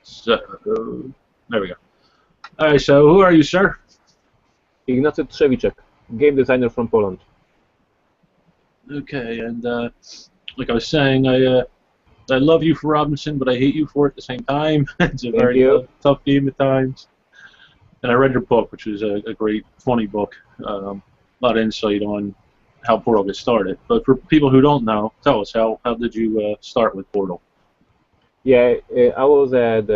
So, there we go. All right, so who are you, sir? Ignacy Trzewiczek, game designer from Poland. Okay, and like I was saying, I love you for Robinson, but I hate you for it at the same time. It's a very tough game at times. And I read your book, which was a great, funny book. A lot of insight on how Portal gets started. But for people who don't know, tell us, how did you start with Portal? Yeah, I was at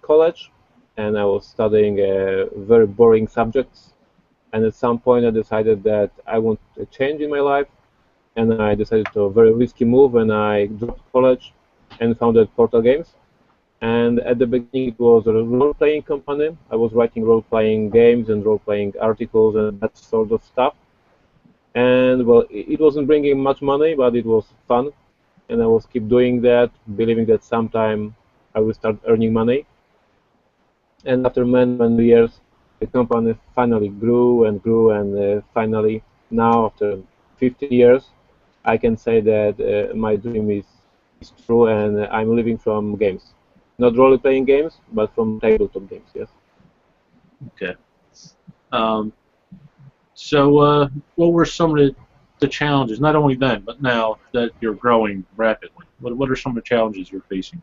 college, and I was studying very boring subjects. And at some point, I decided that I want a change in my life, and I decided to a very risky move, and I dropped college and founded Portal Games. And at the beginning, it was a role-playing company. I was writing role-playing games and role-playing articles and that sort of stuff. And well, it wasn't bringing much money, but it was fun, and I was keep doing that, believing that sometime I will start earning money. And after many years, the company finally grew and grew, and finally now, after 15 years, I can say that my dream is true, and I'm living from games. Not role-playing games, but from tabletop games, yes. Okay. So what were some of the challenges, not only then, but now that you're growing rapidly? What are some of the challenges you're facing?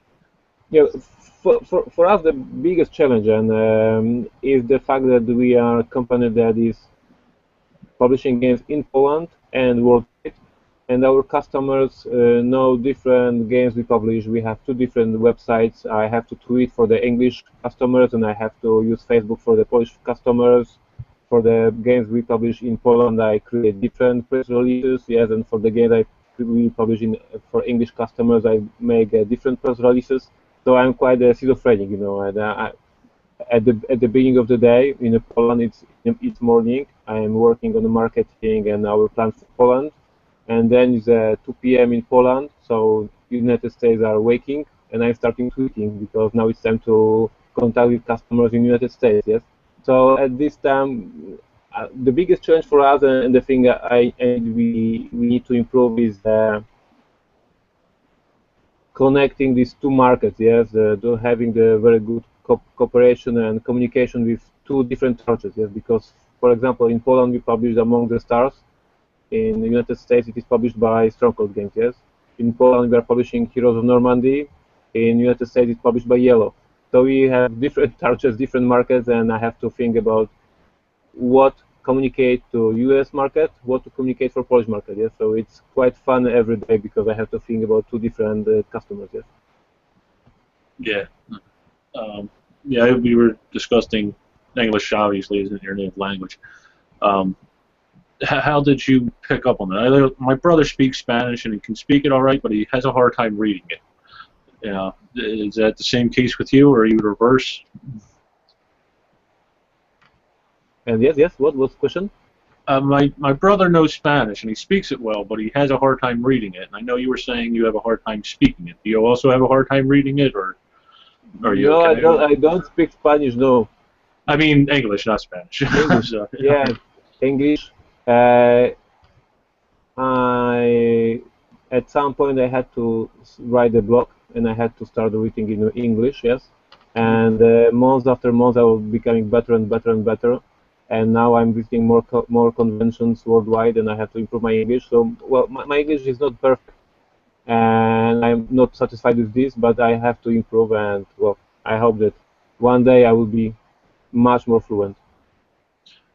Yeah, for us, the biggest challenge is the fact that we are a company that is publishing games in Poland and worldwide, and our customers know different games we publish. We have two different websites. I have to tweet for the English customers, and I have to use Facebook for the Polish customers. For the games we publish in Poland, I create different press releases, yes, and for the games we publish for English customers, I make different press releases. So I'm quite schizophrenic, you know. And at the beginning of the day in Poland, it's morning. I am working on the marketing and our plans for Poland, and then it's 2 p.m. in Poland. So United States are waking, and I'm starting tweeting because now it's time to contact with customers in United States. Yes. So at this time, the biggest challenge for us and the thing we need to improve is connecting these two markets. Yes, having the very good cooperation and communication with two different churches. Yes, because for example, in Poland we publish Among the Stars. In the United States, it is published by Stronghold Games. Yes, in Poland we are publishing Heroes of Normandy. In the United States, it's published by Yellow. So we have different targets, different markets, and I have to think about what communicate to US market, what to communicate for Polish market. Yes, so it's quite fun every day because I have to think about two different customers. Yes. Yeah. Yeah, we were discussing English, obviously, isn't your native language. How did you pick up on that? My brother speaks Spanish and he can speak it all right, but he has a hard time reading it. Yeah, is that the same case with you, or are you reverse? And yes, what was the question? My brother knows Spanish and he speaks it well, but he has a hard time reading it. And I know you were saying you have a hard time speaking it. Do you also have a hard time reading it, or are you? No, okay? I don't speak Spanish. No. I mean English, not Spanish. English. So, yeah, English. At some point I had to write a blog, and I had to start reading in English. Yes, and month after month I was becoming better and better and better. And now I'm visiting more conventions worldwide, and I have to improve my English. So, well, my English is not perfect, and I'm not satisfied with this, but I have to improve, and well, I hope that one day I will be much more fluent.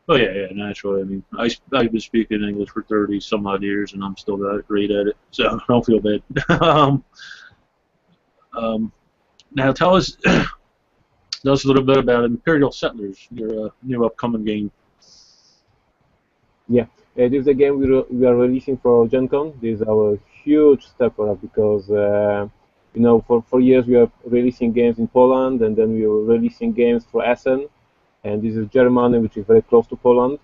Oh yeah, naturally. I mean, I've been speaking English for 30 some odd years, and I'm still not great at it, so I don't feel bad. Now tell us. Tell us a little bit about Imperial Settlers, your new upcoming game. Yeah, this is a game we are releasing for GenCon. This is our huge step for us because you know, for years we are releasing games in Poland, and then we were releasing games for Essen, and this is Germany, which is very close to Poland.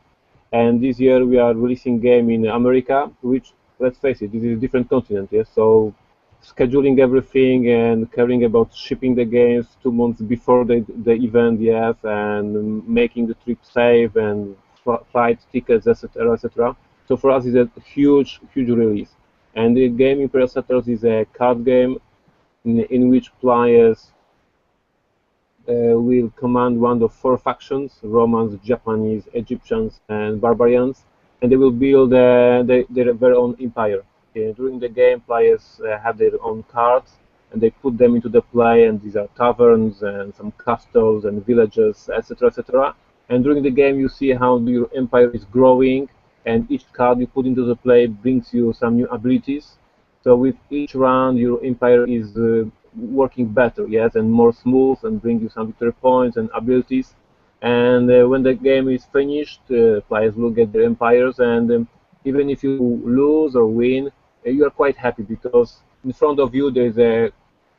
And this year we are releasing game in America, which, let's face it, this is a different continent. Yes, so scheduling everything and caring about shipping the games 2 months before the event, yes, and making the trip safe and flight tickets, etc., etc. So for us, it's a huge release. And the game Imperial Settlers is a card game in which players will command one of 4 factions: Romans, Japanese, Egyptians, and barbarians, and they will build their very own empire. During the game, players have their own cards, and they put them into the play, and these are taverns and some castles and villages, etc., etc. And during the game, you see how your empire is growing, and each card you put into the play brings you some new abilities. So with each round, your empire is working better, yes, and more smooth, and bring you some victory points and abilities. And when the game is finished, players will get their empires, and even if you lose or win, you are quite happy because in front of you there is a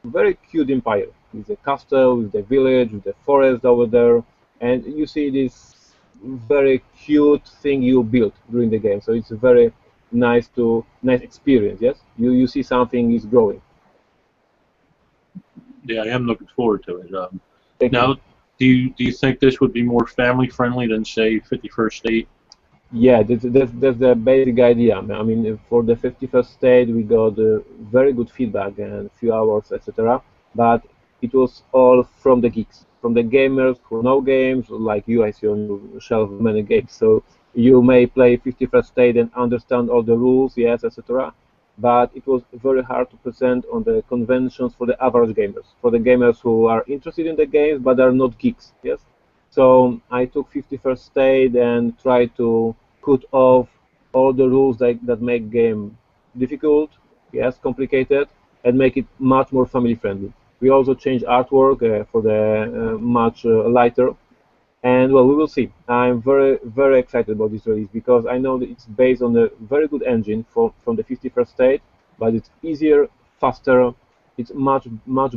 very cute empire with a castle, with the village, with the forest over there, and you see this very cute thing you built during the game. So it's a very nice experience. Yes, you see something is growing. Yeah, I am looking forward to it. Thank Now, you. do you think this would be more family friendly than say 51st State? Yeah, that's the basic idea. I mean, for the 51st state, we got very good feedback and few hours, etc. But it was all from the geeks, from the gamers who know games, like you. I see on your shelf many games. So you may play 51st state and understand all the rules, yes, etc. But it was very hard to present on the conventions for the average gamers, for the gamers who are interested in the games but are not geeks, yes. So I took 51st State and tried to cut off all the rules that make game difficult, yes, complicated, and make it much more family friendly. We also changed artwork for the much lighter, and well, we will see. I'm very excited about this release because I know that it's based on a very good engine from the 51st State, but it's easier, faster. It's much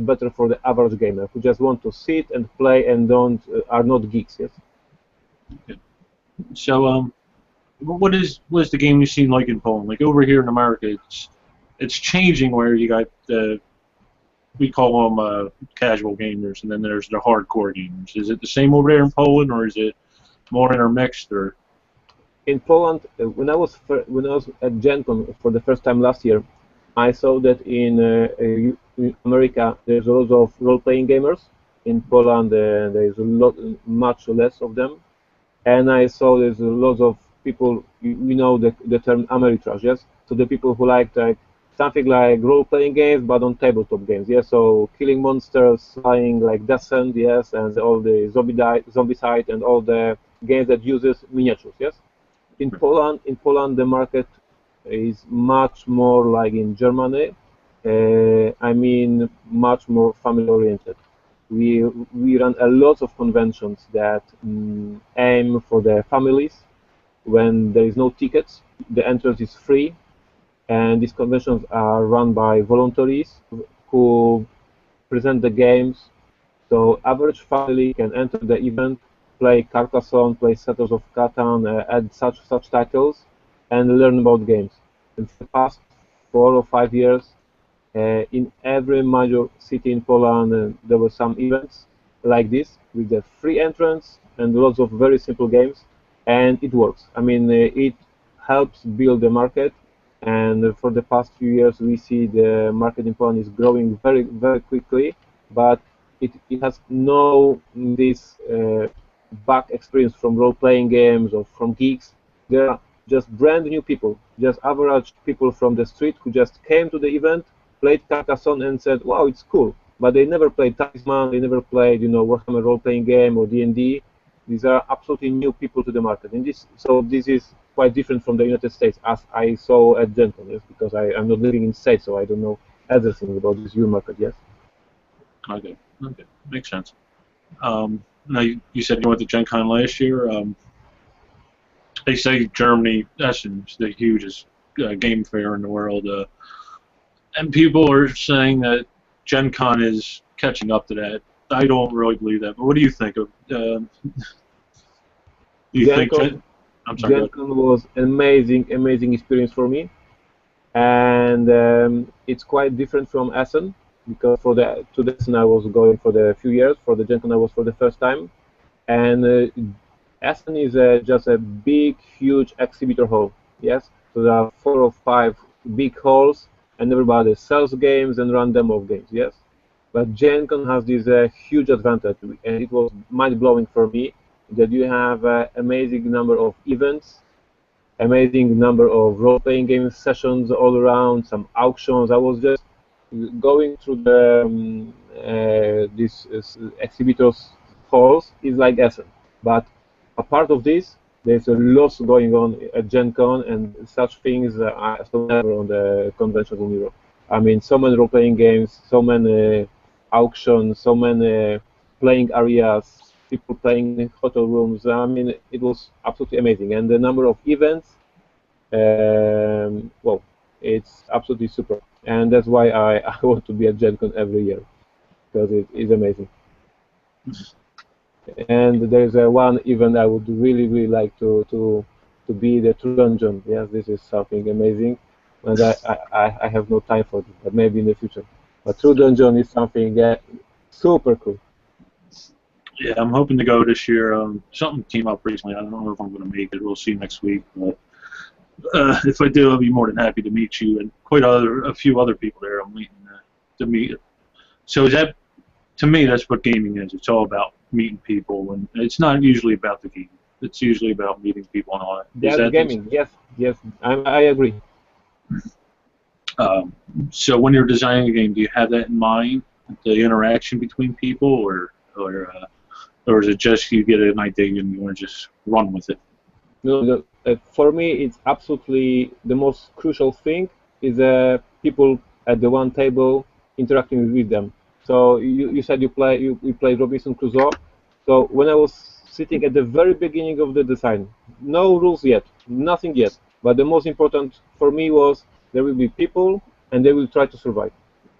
better for the average gamer who just want to sit and play and don't are not geeks. Yes. Okay. So, what is the game scene like in Poland? Like over here in America, it's changing where you got we call them casual gamers, and then there's the hardcore gamers. Is it the same over there in Poland, or is it more intermixed? Or In Poland, when I was at GenCon for the first time last year, I saw that in America there's a lot of role-playing gamers. In Poland, there's much less of them, and I saw there's a lot of people. We know the term Ameritrash, yes. So the people who like something like role-playing games, but on tabletop games, yes. So killing monsters, flying like Descent, yes, and all the Zombicide and all the games that uses miniatures, yes. In Poland, the market is much more like in Germany. I mean, much more family-oriented. We run a lot of conventions that aim for the families. When there is no tickets, the entrance is free, and these conventions are run by volunteers who present the games. So average family can enter the event, play Carcassonne, play Settlers of Catan, add such titles, and learn about games. In the past 4 or 5 years, in every major city in Poland, there were some events like this with the free entrance and lots of very simple games, and it works. I mean, it helps build the market, and for the past few years, we see the market in Poland is growing very quickly, but it has no this back experience from role-playing games or from geeks. They are just brand new people, just average people from the street who just came to the event, played Carcassonne and said, "Wow, it's cool." But they never played Talisman, they never played, Warhammer role-playing game or D&D. These are absolutely new people to the market, and this is quite different from the United States, as I saw at GenCon, yes, because I'm not living in the States, so I don't know everything about this new market, yes. okay, okay, makes sense. Now you said you went to GenCon last year. They say Germany, Essen's the hugest game fair in the world, and people are saying that GenCon is catching up to that. I don't really believe that, but what do you think of? Do you think GenCon, I'm sorry. GenCon was amazing experience for me, and it's quite different from Essen because to the Essen I was going for the few years, for the GenCon I was for the first time, and Essen is just a big, huge exhibitor hall. Yes, so there are 4 or 5 big halls, and everybody sells games and run demo of games. Yes, But GenCon has this huge advantage, and it was mind-blowing for me, that you have an amazing number of events, amazing number of role-playing game sessions all around, some auctions. I was just going through the this exhibitors halls is like Essen. But apart of this, there's a lot going on at GenCon, and such things I saw never on the conventions in Europe. I mean, so many role-playing games, so many auctions, so many playing areas, people playing in hotel rooms. I mean, it was absolutely amazing, and the number of events, well, it's absolutely super, and that's why I want to be at GenCon every year, because it is amazing. And there's one event I would really like to be, the True Dungeon. Yes, this is something amazing, and I have no time for it, but maybe in the future. But True Dungeon is something super cool. Yeah, I'm hoping to go this year. Something came up recently. I don't know if I'm going to make it. We'll see next week. But if I do, I'll be more than happy to meet you and a few other people there. I'm waiting to meet. So is that, to me, that's what gaming is. It's all about meeting people, and it's not usually about the game. It's usually about meeting people and all that. That's gaming. Yes, I agree. So when you're designing a game, do you have that in mind, the interaction between people, or is it just you get an idea and you want to just run with it? No, for me, it's absolutely the most crucial thing is people at the one table interacting with them. So you said you played Robinson Crusoe. So when I was sitting at the very beginning of the design, no rules yet, nothing yet. But the most important for me was there will be people and they will try to survive.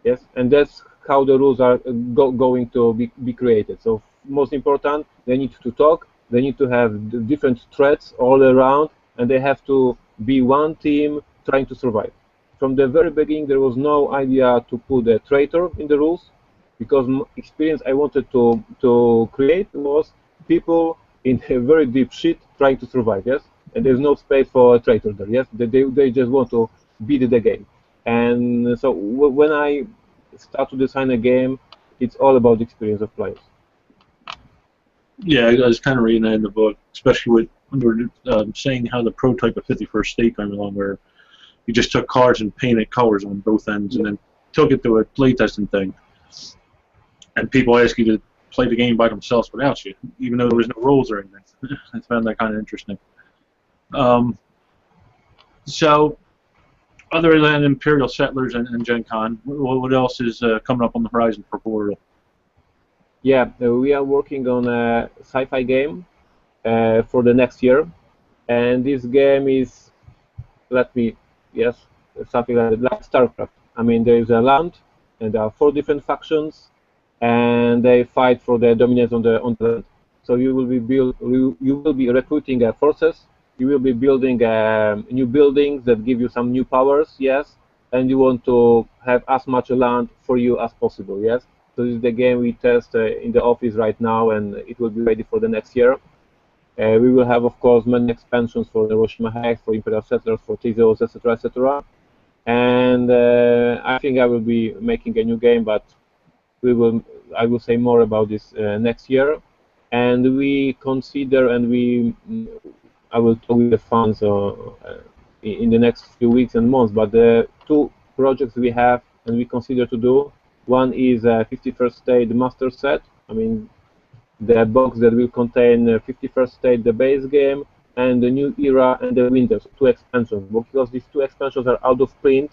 Yes, and that's how the rules are going to be created. So most important, they need to talk. They need to have different threats all around, and they have to be one team trying to survive. From the very beginning, there was no idea to put a traitor in the rules, because experience I wanted to create was people in a very deep shit trying to survive, yes? And there's no space for a traitor there, yes? They just want to beat the game. And so when I start to design a game, it's all about the experience of players. Yeah, I was kind of reading that in the book, especially when we were saying how the prototype of 51st State came along, where you just took cards and painted colors on both ends and then took it to a playtesting thing. And people ask you to play the game by themselves without you, even though there was no rules or anything. I found that kind of interesting. So, other than Imperial Settlers and GenCon, what else is coming up on the horizon for Portal? Yeah, we are working on a sci-fi game for the next year, and this game is, something like StarCraft. I mean, there is a land, and there are 4 different factions, and they fight for the dominance on the land. So you will be recruiting forces. You will be building new buildings that give you some new powers, yes, and you want to have as much land for you as possible, yes. So this is the game we test in the office right now, and it will be ready for the next year. We will have, of course, many expansions for the Hiroshima Hex, for Imperial Settlers, for Tezos, etc., etc. And I think I will be making a new game, but I will say more about this next year. And we consider, I will talk with the fans in the next few weeks and months. But the 2 projects we have and we consider to do. One is a 51st State Master Set. I mean, the box that will contain 51st State, the base game, and the New Era and the Winters, 2 expansions. Because these 2 expansions are out of print,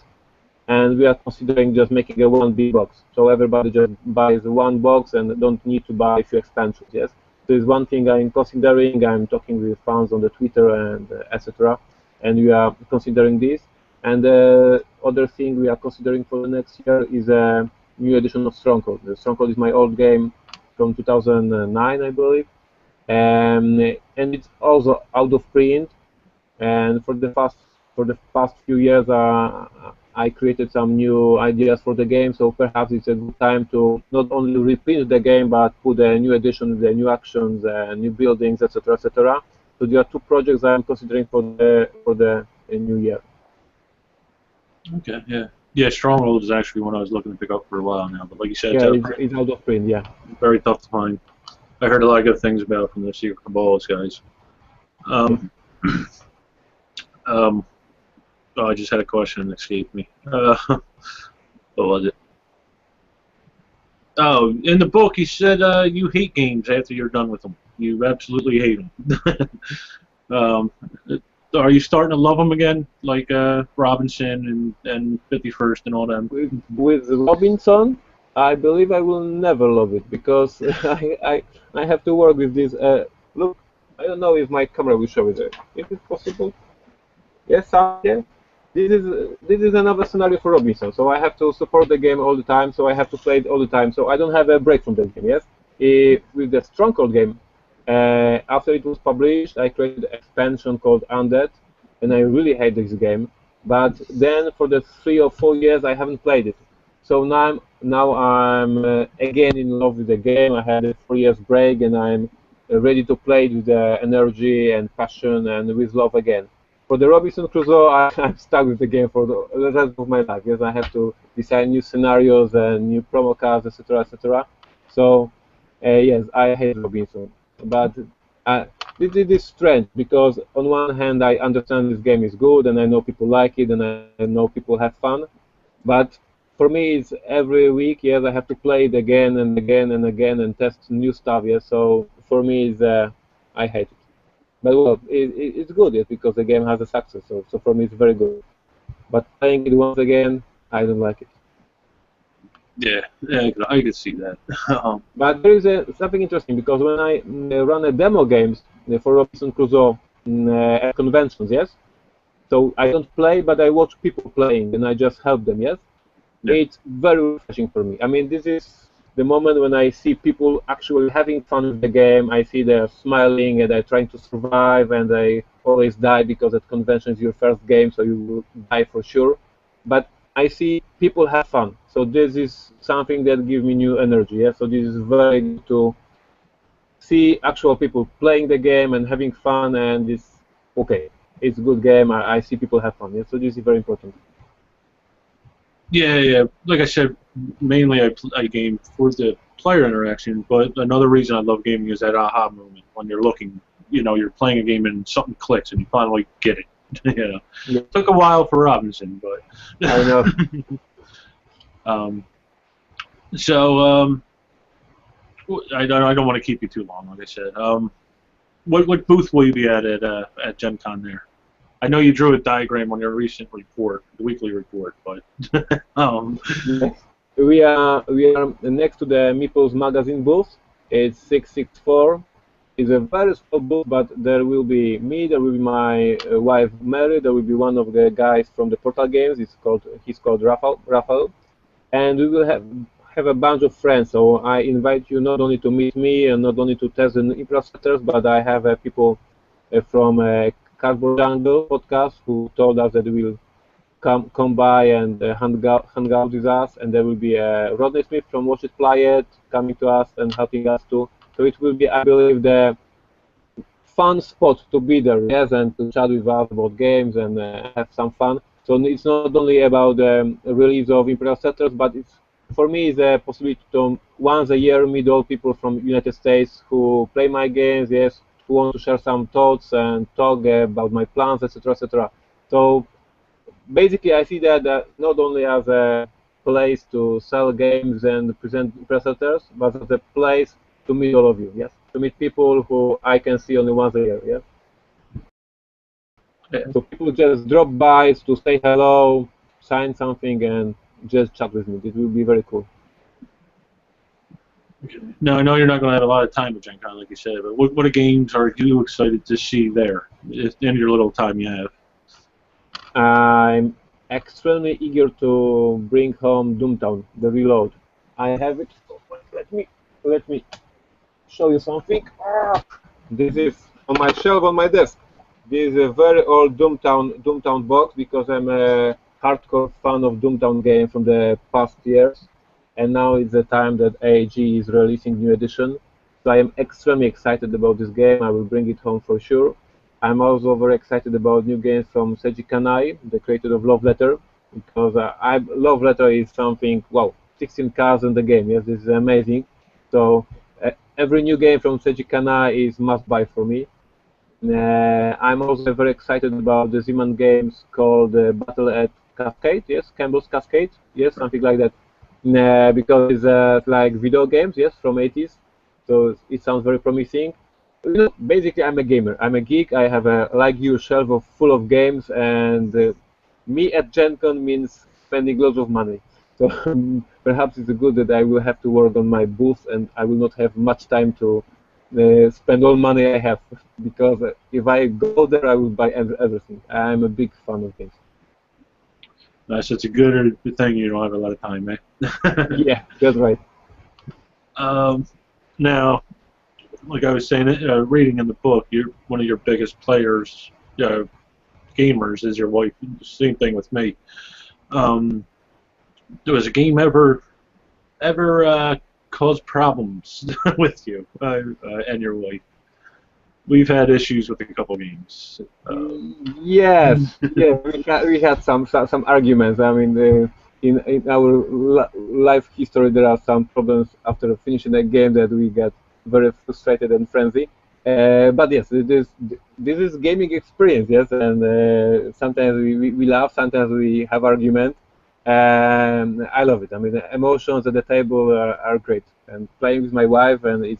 and we are considering just making a one big box. So everybody just buys one box and don't need to buy a few expansions, yes? So it's one thing I'm considering. I'm talking with fans on the Twitter and etc. And we are considering this. And the other thing we are considering for the next year is a new edition of Stronghold. The Stronghold is my old game from 2009, I believe, and it's also out of print. And for the past few years, I created some new ideas for the game. So perhaps it's a good time to not only reprint the game, but put a new edition, the new actions, new buildings, etc., etc. So there are 2 projects I'm considering for the new year. Okay, yeah. Yeah, Stronghold is actually one I was looking to pick up for a while now, but like you said, Yeah, it's out of print. Yeah. very tough to find. I heard a lot of good things about it from the Secret Cabals guys. Oh, I just had a question that escaped me. What was it? Oh, in the book, you said you hate games after you're done with them. You absolutely hate them. um, are you starting to love them again, like Robinson and 51st and all them? With Robinson, I believe I will never love it because I have to work with this. Look, I don't know if my camera will show it. If it's possible. Yes, yeah. This is another scenario for Robinson. So I have to support the game all the time. So I have to play it all the time. So I don't have a break from the game. Yes. With the Stronghold game, after it was published, I created an expansion called Undead, and I really hate this game. But then for the 3 or 4 years, I haven't played it. So now I'm again in love with the game. I had a 4 years break, and I'm ready to play it with energy and passion and with love again. For the Robinson Crusoe, I'm stuck with the game for the rest of my life. Yes, I have to design new scenarios and new promo cards, etc., etc. So, yes, I hate Robinson. But this is strange because on one hand, I understand this game is good and I know people like it and I know people have fun. But for me, it's every week. Yes, I have to play it again and again and again and test new stuff. Yes, so for me, I hate it. But well, it's good, yes, because the game has a success. So for me, it's very good. But playing it once again, I don't like it. Yeah, I could see that. But there is something interesting because when I run a demo games for Robinson Crusoe at conventions, yes. So I don't play, but I watch people playing and I just help them, yes. Yeah. It's very refreshing for me. I mean, this is the moment when I see people actually having fun with the game. I see they're smiling and they're trying to survive, and they always die because at convention is your first game, so you will die for sure. But I see people have fun, so this is something that gives me new energy. Yeah? So this is very good to see actual people playing the game and having fun, and it's okay. It's a good game. I see people have fun. Yeah? So this is very important. Yeah. Like I said, mainly I game for the player interaction, but another reason I love gaming is that aha moment when you're looking, you're playing a game and something clicks and you finally get it. Yeah. It took a while for Robinson, but I know. So I don't want to keep you too long, like I said. What booth will you be at GenCon there? I know you drew a diagram on your recent report, the weekly report, but Yes. We are next to the Meeples magazine booth. It's 664. It's a very small booth, but there will be me, there will be my wife Mary, there will be one of the guys from the Portal Games. He's called Rafael, and we will have a bunch of friends. So I invite you not only to meet me and not only to test the Imperial Settlers, but I have people from Cardboard Jungle podcast who told us that they will come by and hang out with us, and there will be Rodney Smith from Watch It Play It coming to us and helping us too. So it will be, I believe, the fun spot to be there, yes, and to chat with us about games and have some fun. So it's not only about the release of Imperial Settlers, but for me it's a possibility to once a year meet all people from United States who play my games, yes, who want to share some thoughts and talk about my plans, etc., etc. So basically, I see that not only as a place to sell games and present presenters, but as a place to meet all of you, yes? To meet people who I can see only once a year, yes? Yeah. So people just drop by to say hello, sign something, and just chat with me. It will be very cool. Now I know you're not going to have a lot of time at Gen Con, like you said, but what games are you excited to see there in your little time you have? I'm extremely eager to bring home Doomtown, the Reload. I have it. Let me show you something. This is on my shelf on my desk. This is a very old Doomtown box because I'm a hardcore fan of Doomtown game from the past years, and now it's the time that AEG is releasing new edition. So I am extremely excited about this game. I will bring it home for sure. I'm also very excited about new games from Seiji Kanai, the creator of Love Letter. because I love retro is something. Wow, 16 cars in the game. Yes, this is amazing. So every new game from Seiji Kanai is must buy for me. I'm also very excited about the Z-Man games called Battle at Cascade. Yes, Campbell's Cascade. Yes, something like that. Because it's like video games. Yes, from 80s. So it sounds very promising. You know, basically, I'm a gamer. I'm a geek. I have a like you shelf of full of games, and me at GenCon means spending lots of money. So perhaps it's good that I will have to work on my booth, and I will not have much time to spend all money I have. Because if I go there, I will buy everything. I'm a big fan of games. That's such a good thing you don't have a lot of time, eh? Yeah, that's right. Now, like I was saying, reading in the book, one of your biggest players, gamers, is your wife. Same thing with me. Was a game ever cause problems with you and your wife? We've had issues with a couple games. Yes, yeah, we had some arguments. I mean, in our life history, there are some problems after finishing a game that we get very frustrated and frenzy. But yes, this is gaming experience. Yes, and sometimes we laugh, sometimes we have argument, and I love it. I mean, the emotions at the table are great, and playing with my wife, and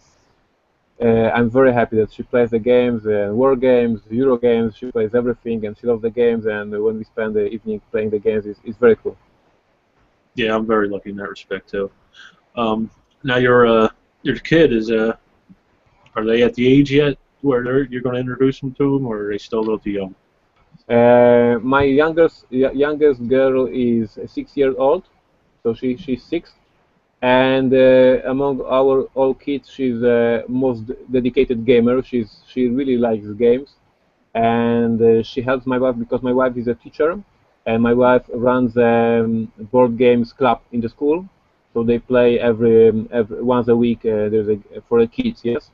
I'm very happy that she plays the games, war games, Euro games. She plays everything, and she loves the games. And when we spend the evening playing the games, it's very cool. Yeah, I'm very lucky in that respect too. Now your kid is are they at the age yet where you're going to introduce them to them, or are they still a little too young? My youngest girl is 6 years old, so she's 6. And among our all kids, she's the most dedicated gamer. She really likes games, and she helps my wife because my wife is a teacher, and my wife runs a board games club in the school. So they play every once a week. There's for the kids, yes.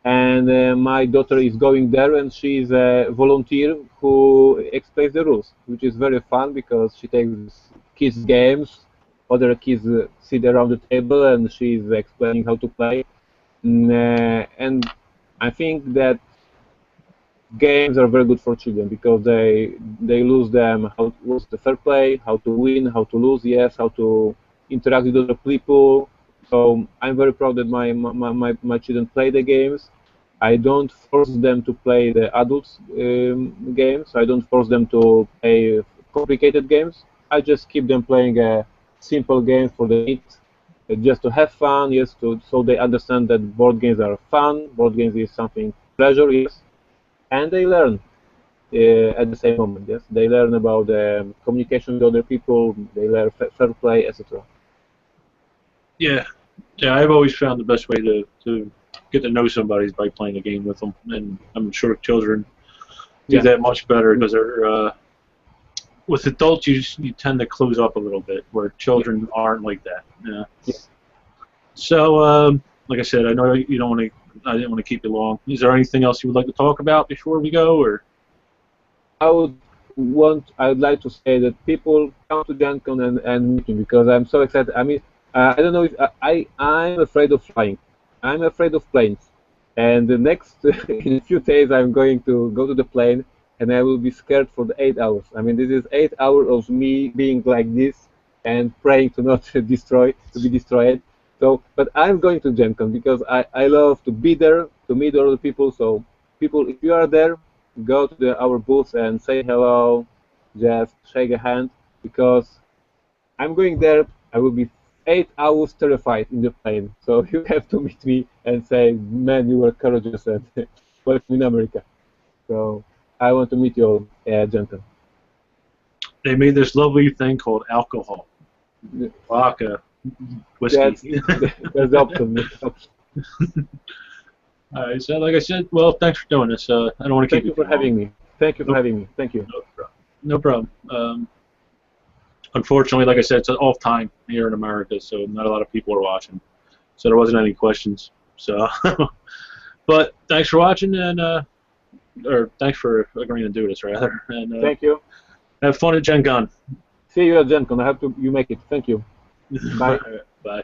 And my daughter is going there, and she's a volunteer who explains the rules, which is very fun because she takes kids games, other kids sit around the table, and she's explaining how to play. And I think that games are very good for children because they lose them what's the fair play, how to win, how to lose, yes, how to interact with other people. So I'm very proud that my children play the games. I don't force them to play the adults games. I don't force them to play complicated games. I just keep them playing simple games for the kids, just to have fun, yes, so they understand that board games are fun. Board games is something pleasure, yes, and they learn at the same moment. Yes, they learn about communication with other people. They learn fair play, etc. Yeah, yeah. I've always found the best way to get to know somebody is by playing a game with them, and I'm sure children do that much better because they're with adults you tend to close up a little bit, where children aren't like that. Yeah. So, like I said, I know you don't want to. I didn't want to keep you long. Is there anything else you would like to talk about before we go, or? I would like to say that people come to GenCon and meet me because I'm so excited. I mean, I don't know if I'm afraid of flying. I'm afraid of planes. And the next in a few days I'm going to go to the plane and I will be scared for the 8 hours. I mean, this is 8 hours of me being like this and praying to not be destroyed. So, but I'm going to GenCon because I love to be there, to meet other people. So, people, if you are there, go to our booth and say hello, just shake a hand, because I'm going there. I will be 8 hours terrified in the plane. So you have to meet me and say, man, you were courageous and welcome in America. So I want to meet you all, gentlemen. They made this lovely thing called alcohol, vodka, whiskey. That's the option. All right, so like I said, well, thanks for doing this. I don't want to keep you. Thank you for having me. Thank you for having me. Thank you. No problem. Unfortunately, like I said, it's off time here in America, so not a lot of people are watching. So there wasn't any questions. So, but thanks for watching, and or thanks for agreeing to do this, rather. And thank you. Have fun at GenCon. See you at GenCon. I hope you make it. Thank you. Bye. Bye.